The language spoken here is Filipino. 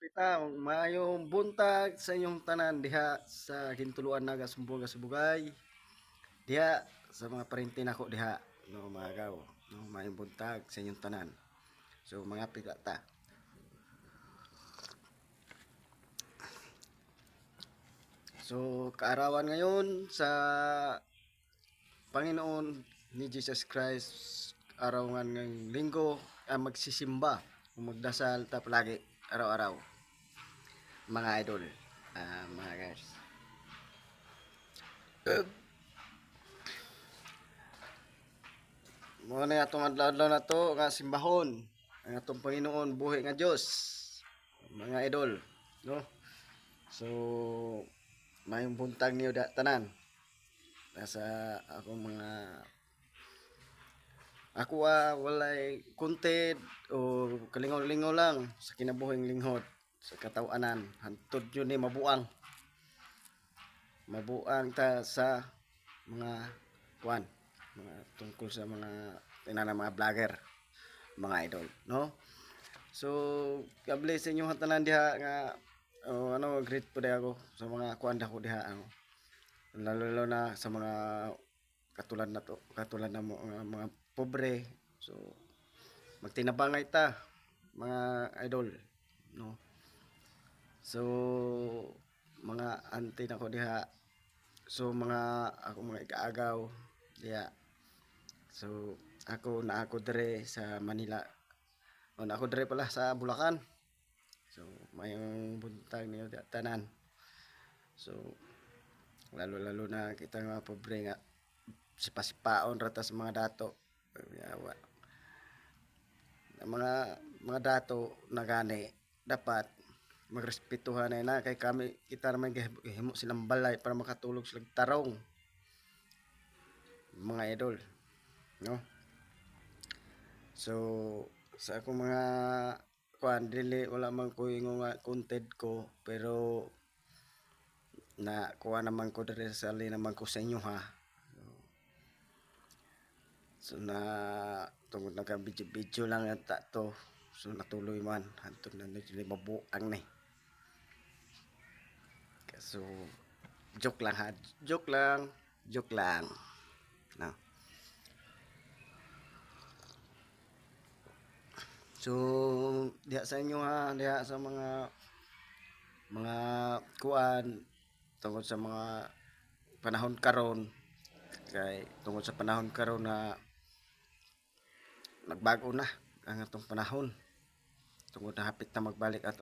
Pita, mayong buntag sa inyong tanan diha sa Gintuluan Naga Sumboga Subugay. Diha sa mga parintin nako diha no magaw. No mayong buntag sa inyong tanan. So mga pita ta. So kaarawan ngayon sa Panginoon ni Jesus Christ araw nga ng linggo magsisimba o magdasal ta palagi araw-araw mga idol mga guys. Mo na atong adlaw na to nga simbahon ang atong Panginoon buhi nga Dios mga idol no. So mayong buntag niyo da tanan nasa akong mga ako walay content o kalingaw-lingaw lang sa kinabuhing linghod sa katawanan hantod yun ni mabuang ta sa mga kwan mga tungkol sa mga tinana mga vlogger mga idol no. So kable sa inyo tanan diha nga great po ako sa mga kuan ko diha lalo na sa mga katulad na mga pobre. So magtinabangay ta mga idol no. So mga auntie nako diha, so mga ako mga ikaagaw diha. So ako dire sa Manila o na ako dire pala sa Bulacan. So mayong buntag niyo tanan. So lalo na kita nga pobre nga sipa-sipaon rata sa mga dato. Yawa. Mga dato na gani dapat magrespetuhan na kay kami kita naman gihimo silang balay para makatulog silang tarong mga idol no. So sa akong mga kuan dili wala man ko ingon nga content ko pero na kuha naman ko dire sali naman ko sa inyo ha. So na tungod nagka video lang ata to. So natuloy man hantod na dili mabuang ni. So joke lang ha. Joke lang. No. So diha sa inyo ha, diha sa mga kuan tungod sa mga panahon karon kay tungod sa panahon karon na nagbago na ang atong panahon tungod na hapit na magbalik at